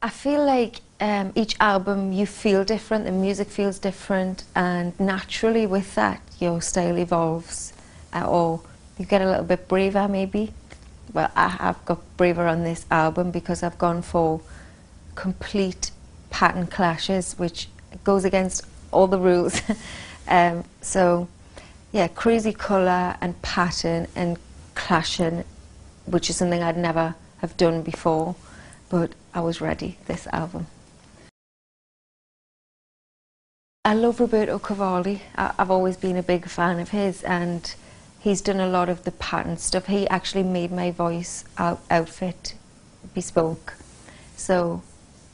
I feel like each album you feel different, the music feels different, and naturally with that your style evolves, or you get a little bit braver maybe. Well, I have got braver on this album because I've gone for complete pattern clashes, which goes against all the rules. So yeah, crazy colour and pattern and clashing, which is something I'd never have done before, but I was ready, this album. I love Roberto Cavalli. I've always been a big fan of his, and he's done a lot of the pattern stuff. He actually made my voice outfit bespoke. So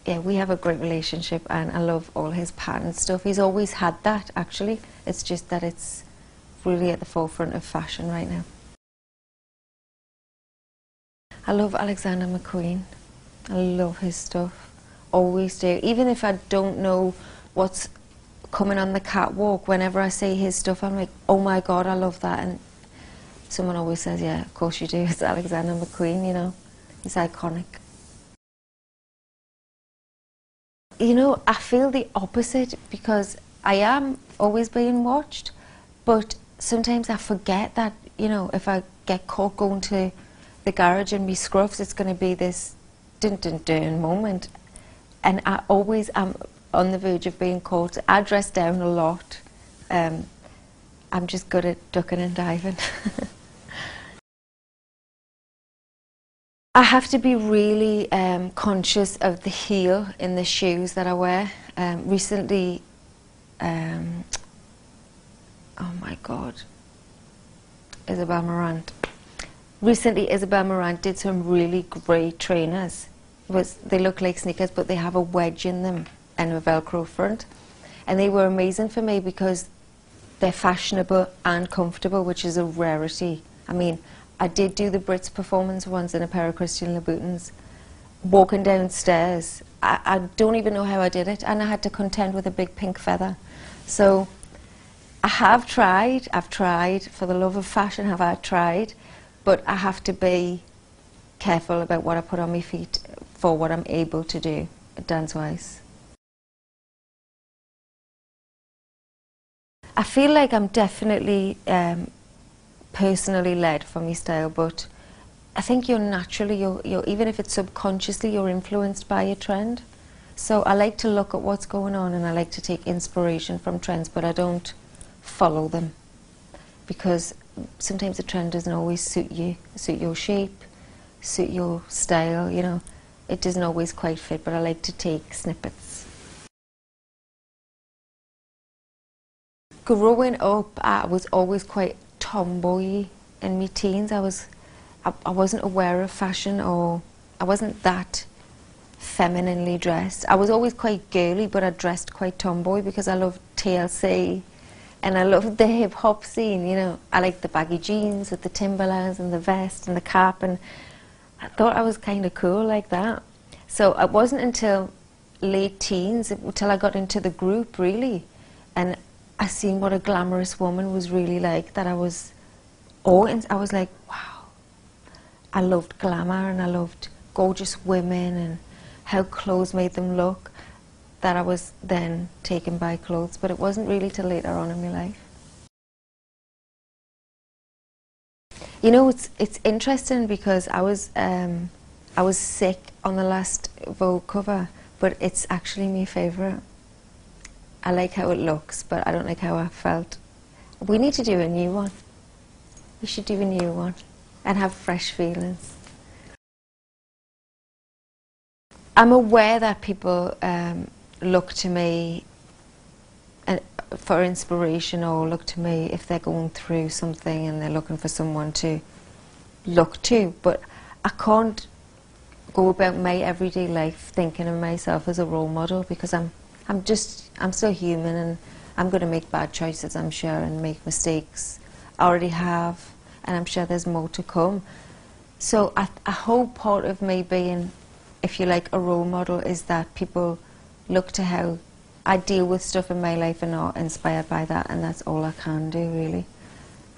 yeah, we have a great relationship, and I love all his pattern stuff. He's always had that, actually. It's just that it's really at the forefront of fashion right now. I love Alexander McQueen. I love his stuff. Always do. Even if I don't know what's coming on the catwalk, whenever I see his stuff, I'm like, oh my God, I love that. And someone always says, yeah, of course you do. It's Alexander McQueen, you know. He's iconic. You know, I feel the opposite because I am always being watched, but sometimes I forget that, you know, if I get caught going to the garage and me scruffs, it's going to be this dun dun dun moment. And I always am on the verge of being caught. I dress down a lot. I'm just good at ducking and diving. I have to be really conscious of the heel in the shoes that I wear. Recently, oh my God, Isabel Marant. Recently, Isabel Marant did some really great trainers. They look like sneakers, but they have a wedge in them and a Velcro front. And they were amazing for me because they're fashionable and comfortable, which is a rarity. I mean, I did do the Brits performance once in a pair of Christian Louboutins. Walking downstairs, I don't even know how I did it, and I had to contend with a big pink feather. So I've tried, for the love of fashion, I tried, but I have to be careful about what I put on my feet for what I'm able to do, dance-wise. I feel like I'm definitely personally led for my style, but I think you're naturally, even if it's subconsciously, you're influenced by a trend. So I like to look at what's going on, and I like to take inspiration from trends, but I don't follow them because sometimes the trend doesn't always suit you, suit your shape, suit your style, you know. It doesn't always quite fit, but I like to take snippets. Growing up, I was always quite tomboy in my teens. I wasn't aware of fashion, or I wasn't that femininely dressed. I was always quite girly, but I dressed quite tomboy because I loved TLC and I loved the hip hop scene, you know. I liked the baggy jeans with the Timberlands and the vest and the cap, and I thought I was kind of cool like that. So it wasn't until late teens, until I got into the group really, and I seen what a glamorous woman was really like, that I was like, wow. I loved glamour and I loved gorgeous women and how clothes made them look, that I was then taken by clothes, but it wasn't really till later on in my life. You know, it's interesting because I was sick on the last Vogue cover, but it's actually my favourite. I like how it looks, but I don't like how I felt. We need to do a new one. We should do a new one and have fresh feelings. I'm aware that people look to me for inspiration, or look to me if they're going through something and they're looking for someone to look to, but I can't go about my everyday life thinking of myself as a role model because I'm still human, and I'm going to make bad choices, I'm sure, and make mistakes. I already have, and I'm sure there's more to come. So I hope part of me being, if you like, a role model is that people look to how I deal with stuff in my life and are inspired by that, and that's all I can do, really.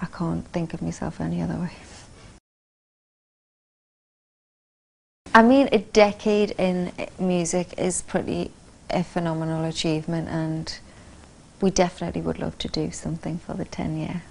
I can't think of myself any other way. I mean, a decade in music is pretty a phenomenal achievement, and we definitely would love to do something for the 10-year.